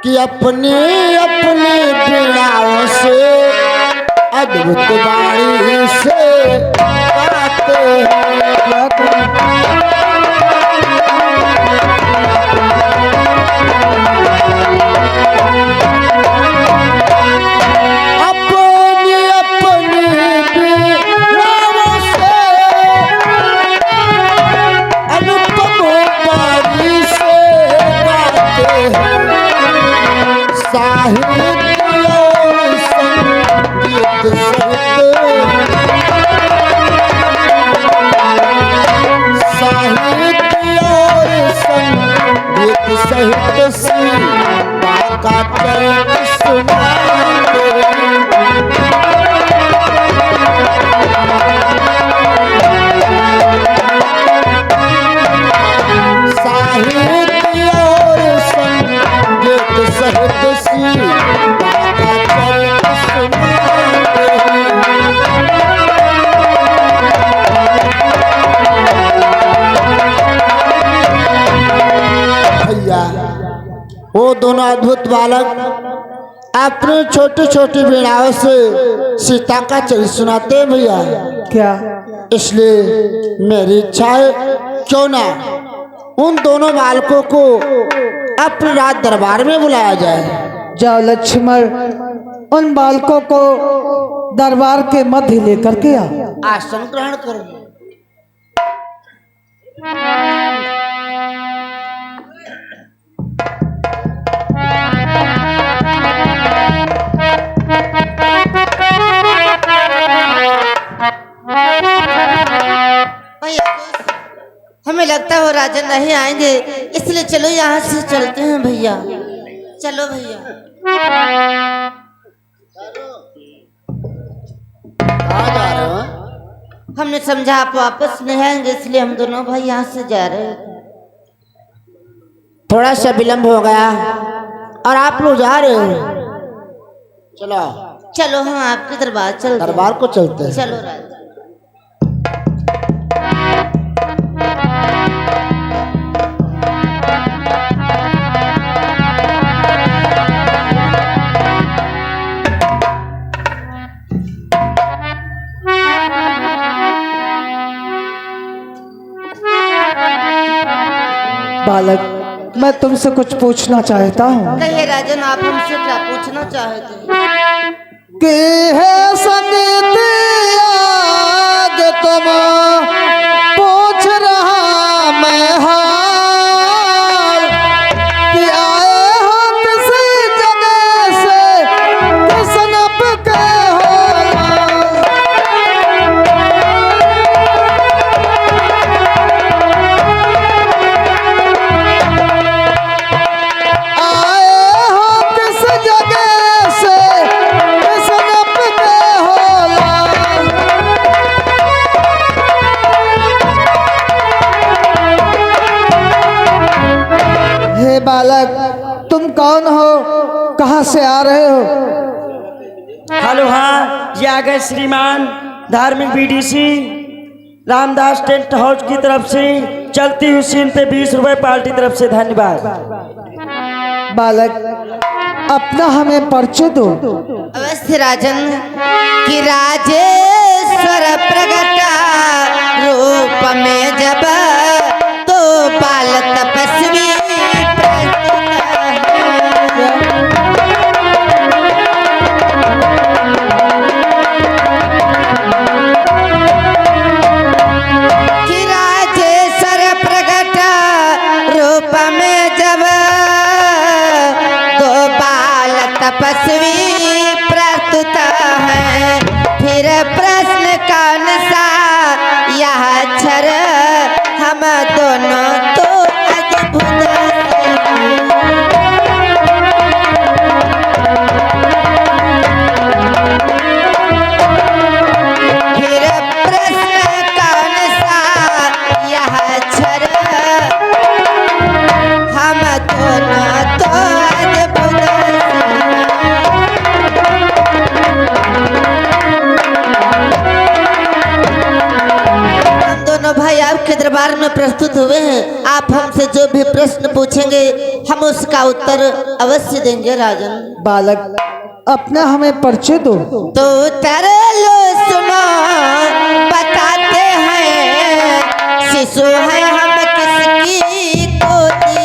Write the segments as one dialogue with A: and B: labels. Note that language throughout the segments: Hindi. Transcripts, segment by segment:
A: कि अपनी अपनी बीड़ाओं से अद्भुत वाणी से गाते अपनी अपनी बीड़ाओं से अनुपम वाणी से गाते हैं साहित्य और संगीत सहित सीता का चरित्र सुनाते साहित्य और संगीत सहित सीता का चरित्र सुनाते वो दोनों अद्भुत बालक अपने छोटी छोटी वीणाओं से सीता का चरित्र सुनाते हैं भैया।
B: क्या?
A: इसलिए मेरी इच्छा है क्यों ना उन दोनों बालकों को अपने राज दरबार में बुलाया जाए।
B: जाओ लक्ष्मण, उन बालकों को दरबार के मध्य लेकर के आ।
A: आसन ग्रहण करो।
C: हमें लगता है वो राजा नहीं आएंगे, इसलिए चलो यहाँ से चलते हैं भैया। चलो भैया।
A: कहाँ जा रहे हो?
C: हमने समझा आप वापस नहीं आएंगे, इसलिए हम दोनों भाई यहाँ से जा रहे हैं।
A: थोड़ा सा विलंब हो गया और आप लोग जा रहे हो। चलो
C: चलो हम आपके दरबार चलते हैं।
A: दरबार को चलते हैं।
C: चलो राजा।
B: बालक, मैं तुमसे कुछ पूछना चाहता हूँ।
C: कहिए राजन, आप हमसे क्या पूछना चाहते हैं?
B: कि है संगीत याद तुम पूछ रहा मैं हाल, कि आए हो किसी जगह से किस नब के हो। बालक, तुम कौन हो, कहाँ से आ रहे हो?
D: हेलो, हाँ ये आ गए श्रीमान धार्मिक बीडीसी रामदास टेंट हाउस की तरफ से चलती हुई सीन पे 20 रुपए पार्टी तरफ से धन्यवाद।
B: बालक, अपना हमें परिचय दो।
C: अवश्य राजन, कि राजेश्वर प्रगटा रूप में जब तो बाल तपस्वी तपस्वी प्रस्तुत है। फिर प्रश्न कौन सा यह अक्षर हम दोनों तो अद्भुत फिर प्रश्न कौन सा यह अक्षर हम दोनों तो अद्भुत भाई आपके दरबार में प्रस्तुत हुए हैं। आप हमसे जो भी प्रश्न पूछेंगे हम उसका उत्तर अवश्य देंगे राजन।
B: बालक अपना हमें परिचय दो।
C: तो उत्तर लो सुनो बताते हैं, शिशु है हम किसकी गोदी।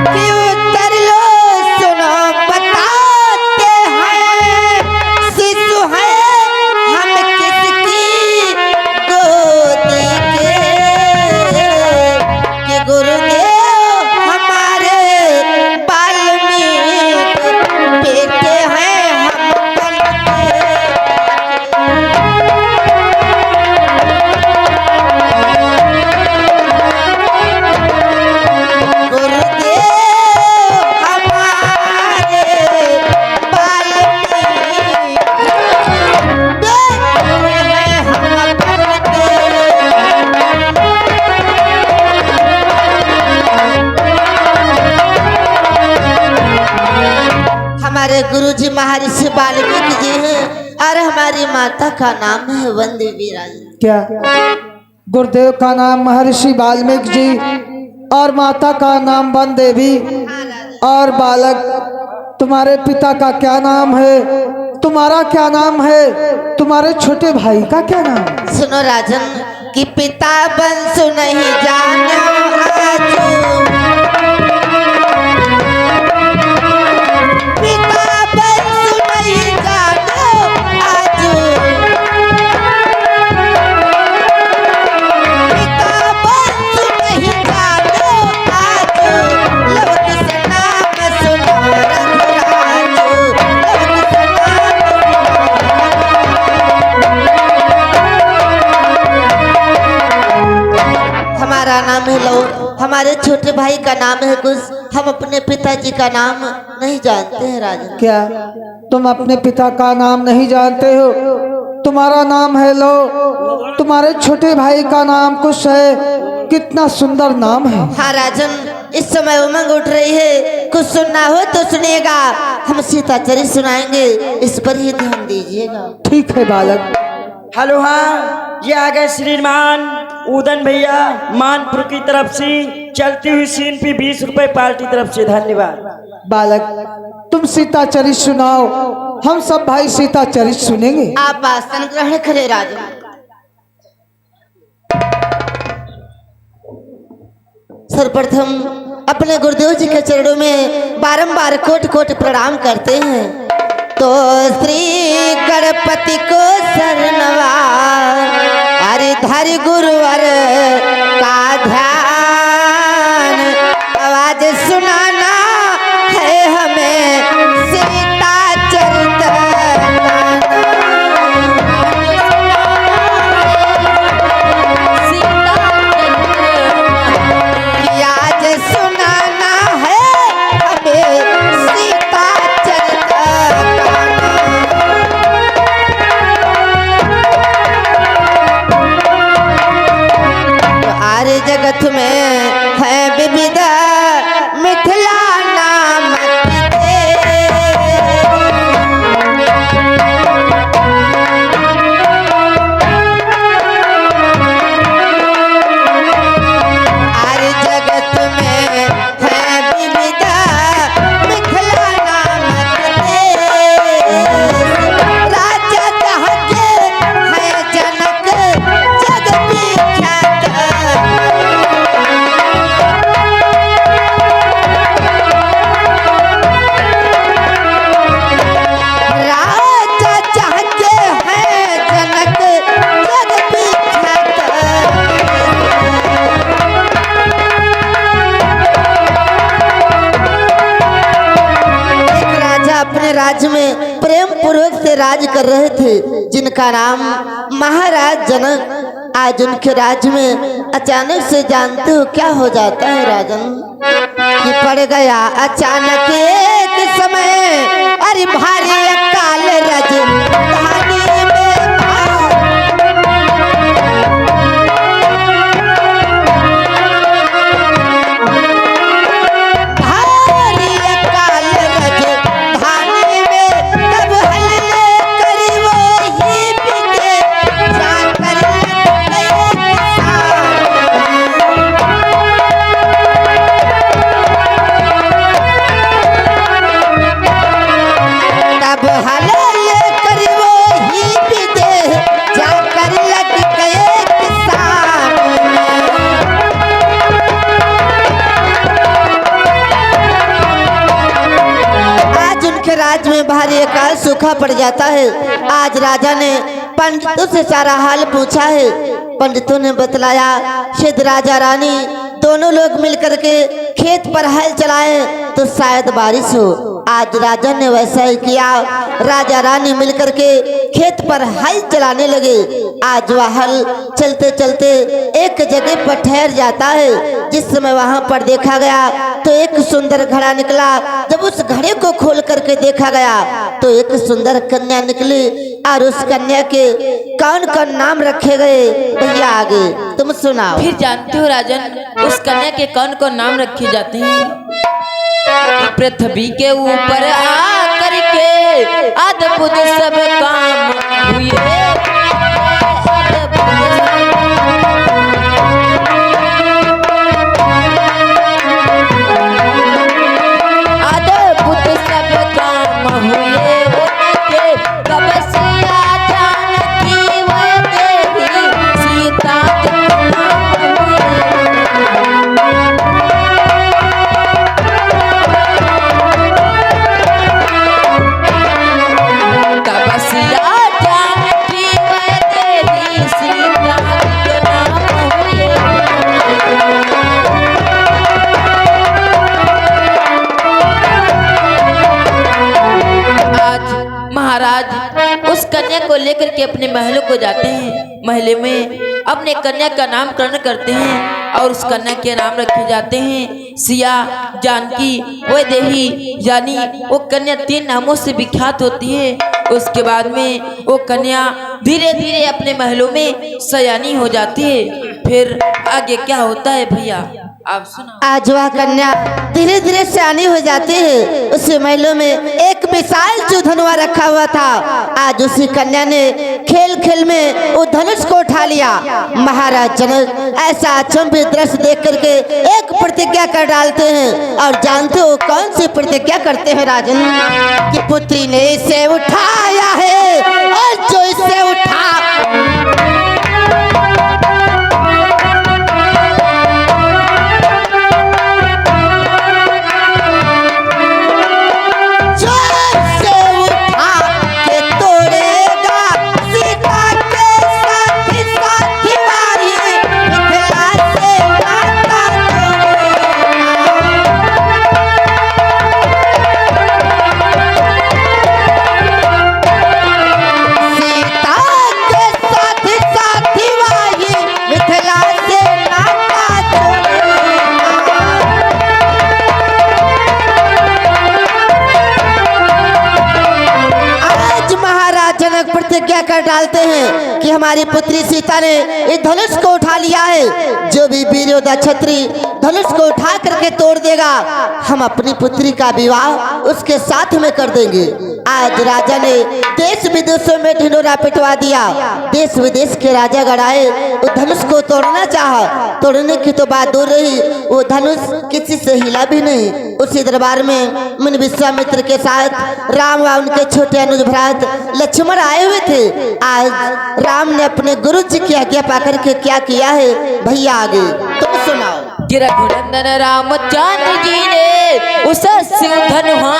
C: कि उत्तर लो सुनो बताते हैं, शिशु है हम किसकी गोदी के। कि गुरुदेव हमारे वाल्मीकि बेटे हैं हम कल के। गुरुदेव हमारे वाल्मीकि बेटे हैं हम कल के। हमारे गुरुजी महर्षि वाल्मीकि जी हैं और हमारी माता का नाम है वंदे वीरांजन।
B: क्या गुरुदेव का नाम महर्षि वाल्मीकि जी और माता का नाम वन देवी। और बालक तुम्हारे पिता का क्या नाम है, तुम्हारा क्या नाम है, तुम्हारे छोटे भाई का क्या नाम?
C: सुनो राजन कि पिता वंश नहीं जानो आजू, पिता वंश नहीं जानो आजू, पिता वंश नहीं जानो आजू। लव किस नाम सुनो रघुराजू, लव किस हमारा नाम है लव, हमारे छोटे भाई का नाम है कुश। हम अपने पिताजी का नाम नहीं जानते हैं राजन।
B: क्या तुम अपने पिता का नाम नहीं जानते हो? तुम्हारा नाम है लो, तुम्हारे छोटे भाई का नाम कुश है। कितना सुंदर नाम है।
C: हाँ राजन, इस समय उमंग उठ रही है, कुछ सुनना हो तो सुनिएगा, हम सीताचरी सुनाएंगे, इस पर ही ध्यान दीजिएगा।
B: ठीक है बालक।
D: हेलो, हाँ ये आ गए श्रीमान उदन भैया मानपुर की तरफ से चलती हुई सीन पे 20 रुपए पार्टी तरफ से, धन्यवाद।
B: बालक तुम सीता चरित सुनाओ, हम सब भाई सीता चरित सुनेंगे।
C: आप आसन ग्रहण करें राजन। सर्वप्रथम अपने गुरुदेव जी के चरणों में बारंबार कोटि कोटि प्रणाम करते हैं। तो श्री गणपति को शरणवा, अरे धरि गुरुवर का ध्यान, आवाज सुनाना है हमें सीता चरित आज सुनाना है हमें सीता चरित। आर्य जगत में है विविध मिथिला नाम के। आर्य जगत में है विविध मिथिला नाम के। राजा जहाँ के है जनक जग विख्यात। राजा जहाँ के है जनक जग विख्यात। एक राजा अपने राज्य में प्रेम पूर्वक से राज कर रहे थे, जिनका नाम महाराज जनक। आज उनके राज्य में अचानक से जानते हो क्या हो जाता है राजन? कि पड़ गया अचानक एक समय, अरे भारी अकाल राजधानी में भार। भारी अकाल राजधानी में तब हल्ले करी वो ही राज्य में भारी अकाल सूखा पड़ जाता है। आज राजा ने पंडितों से सारा हाल पूछा है। पंडितों ने बतलाया शायद राजा रानी दोनों लोग मिलकर के खेत पर हल चलाए तो शायद बारिश हो। आज राजा ने वैसा ही किया। राजा रानी मिलकर के खेत पर हल चलाने लगे। आज वह हल चलते चलते एक जगह पर ठहर जाता है। जिस समय वहां पर देखा गया तो एक सुंदर घड़ा निकला। जब उस घड़े को खोल करके देखा गया तो एक सुंदर कन्या निकली और उस कन्या के कौन कौन नाम रखे गए भैया आगे तुम सुनाओ।
E: फिर जानते हो राजन, उस कन्या के कौन कौन नाम रखे जाते हैं? पृथ्वी के ऊपर आकर के अद्भुत सब काम हुए। अद्भुत सब काम हुए उनके, कब सिया जानकी वह देवी सीता के नाम हुए। तपस्या जानकी वह देवी सीता के नाम हुए। आज महाराज उस कन्या को लेकर के अपने महलों को जाते हैं। महल में अपने कन्या का नामकरण करते हैं और उस कन्या के नाम रखे जाते हैं सिया, जानकी, वैदेही। यानी वो कन्या 3 नामों से विख्यात होती है। उसके बाद में वो कन्या धीरे धीरे अपने महलों में सयानी हो जाती है। फिर आगे क्या होता है भैया आप सुनो।
C: आज वह कन्या धीरे धीरे सयानी हो जाती है। उसी महलों में एक विशाल जो धनुआ रखा हुआ था। आज उसी कन्या ने खेल खेल में वो धनुष को उठा लिया। महाराज जनक ऐसा अचंभित दृश्य देख करके एक प्रतिज्ञा कर डालते हैं। और जानते हो कौन सी प्रतिज्ञा करते हैं राजन? कि पुत्री ने इसे उठाया है और जो इसे उठा प्रतिज्ञा कर डालते हैं कि हमारी पुत्री सीता ने इस धनुष को उठा लिया है। जो भी वीर योद्धा क्षत्रि धनुष को उठा करके तोड़ देगा हम अपनी पुत्री का विवाह उसके साथ में कर देंगे। आज राजा ने देश विदेशों में ढिंढोरा पिटवा दिया। देश विदेश के राजा गढ़ाए वो धनुष को तोड़ना चाहा। तोड़ने की तो बात दूर रही, वो धनुष किसी से हिला भी नहीं। उसी दरबार में मुनि विश्वामित्र के साथ राम व उनके छोटे अनुज भ्रात लक्ष्मण आए हुए थे। आज राम ने अपने गुरु जी की आज्ञा पाकर के क्या किया है भैया आगे तुम सुनाओ।
E: रघुनंदन रामचंद्र जी ने उस सिंह धनुआ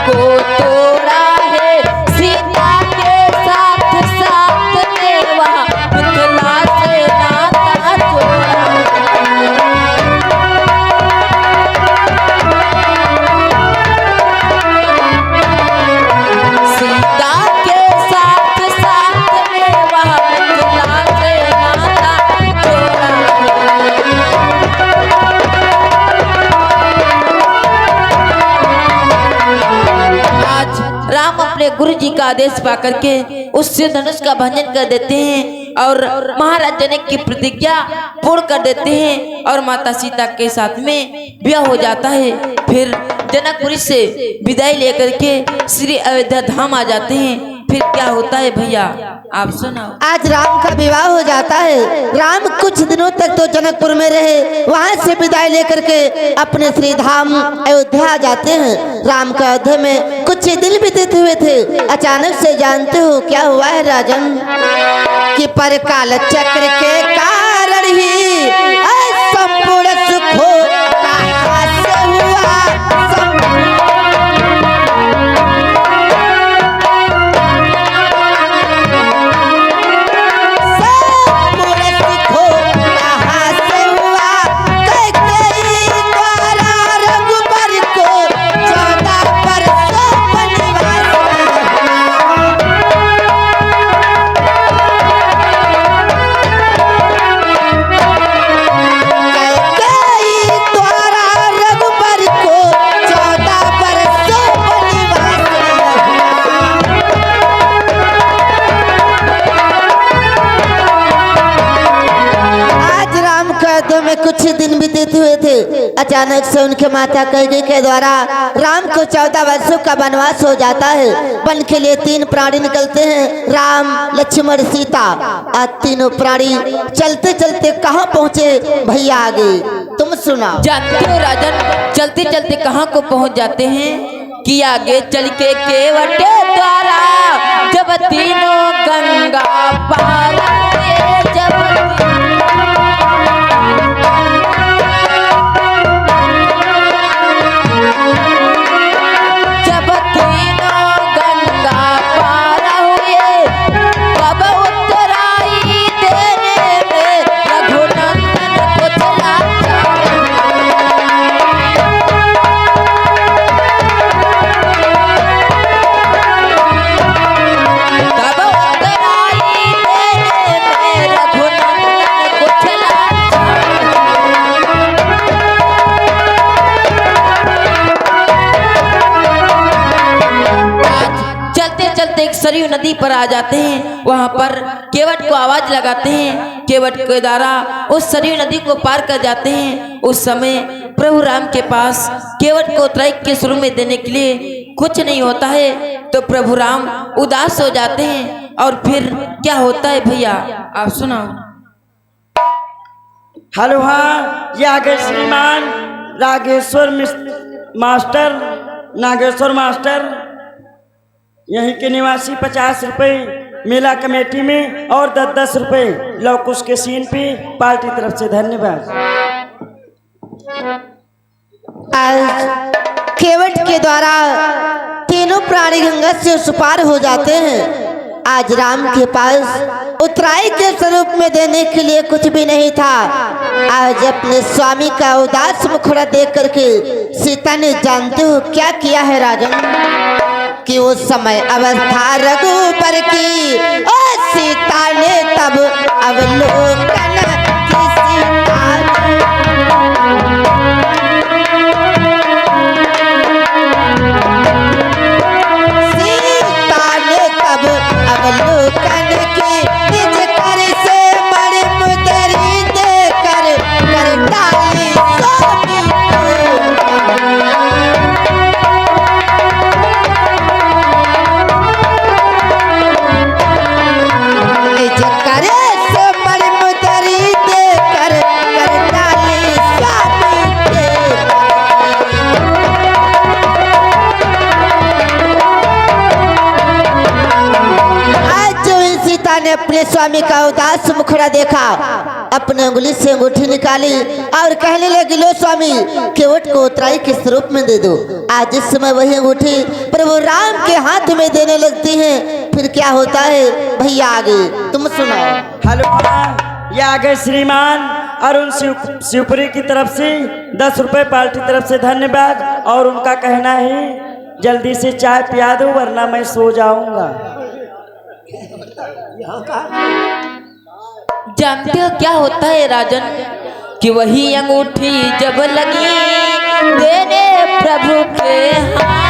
E: को तोड़ा है। सीता के साथ साथ देवा मिथिला से नाता जोड़ा। सीता के साथ साथ देवा मिथिला से नाता जोड़ा। राम अपने गुरु जी का आदेश पाकर के उससे धनुष का भंजन कर देते हैं और महाराज जनक की प्रतिज्ञा पूर्ण कर देते हैं और माता सीता के साथ में ब्याह हो जाता है। फिर जनकपुरी से विदाई लेकर के श्री अयोध्या धाम आ जाते हैं। फिर क्या होता है भैया आप सुनाओ।
C: आज राम का विवाह हो जाता है। राम कुछ दिनों तक तो जनकपुर में रहे, वहां से विदाई लेकर के अपने श्री धाम अयोध्या जाते हैं। राम का अयोध्या में कुछ दिन बीते हुए थे, अचानक से जानते हो क्या हुआ है राजन, कि पर काल चक्र के कारण ही संपूर्ण सुख हो कहाँ से हुआ। कुछ दिन बीते हुए थे, अचानक से उनके माता कैकेयी के द्वारा राम को 14 वर्षों का वनवास हो जाता है। वन के लिए 3 प्राणी निकलते हैं, राम लक्ष्मण सीता। और तीनों प्राणी चलते चलते कहाँ पहुँचे भैया, आगे तुम सुनाओ।
E: जानते हो राजन, चलते चलते कहाँ को पहुँच जाते हैं कि आगे चल के केवट द्वारा जब तीनों गंगा पार सरयू नदी पर आ जाते हैं। वहां पर केवट को आवाज लगाते हैं, केवट के द्वारा उस सरयू नदी को पार कर जाते हैं। उस समय प्रभु राम के पास केवट को उतराई के शुरू में देने के लिए कुछ नहीं होता है, तो प्रभु राम उदास हो जाते हैं। और फिर क्या होता है भैया आप सुनाओ।
D: हेलो हाँ, ये आगे श्रीमान रागेश्वर मास्टर, नागेश्वर मास्टर यहीं के निवासी 50 रुपये मेला कमेटी में और 10-10 रुपये लौकुश के सीन पे पार्टी तरफ से धन्यवाद।
C: आज केवट के द्वारा तीनों प्राणी गंगा से उस पार हो जाते हैं। आज राम के पास उत्तराई के स्वरूप में देने के लिए कुछ भी नहीं था। आज अपने स्वामी का उदास मुखड़ा देख करके सीता ने जानते हो क्या किया है राजन, कि उस समय अवस्था रघुबर की और सीता ने तब अवलोकन की सीता ने तब अवलोकन की निज कर से बड़े मुदरी देकर कर डाली स्वामी अपने स्वामी का उदास मुखड़ा देखा, अपने उंगली से अंगूठी निकाली और कहने लगी, लो स्वामी केवट को उतराई के स्वरूप में दे दो। आज इस समय वही अंगूठी प्रभु राम के हाथ में देने लगती है। फिर क्या होता है भैया आगे तुम सुनाओ।
D: हेलो ये आगे श्रीमान अरुण शिवपुरी की तरफ से 10 रुपये पार्टी तरफ से धन्यवाद। और उनका कहना है जल्दी से चाय पिया दो वरना मैं सो जाऊंगा।
E: जानते हो क्या होता है राजन, कि वही अंगूठी जब लगी देने प्रभु के हाथ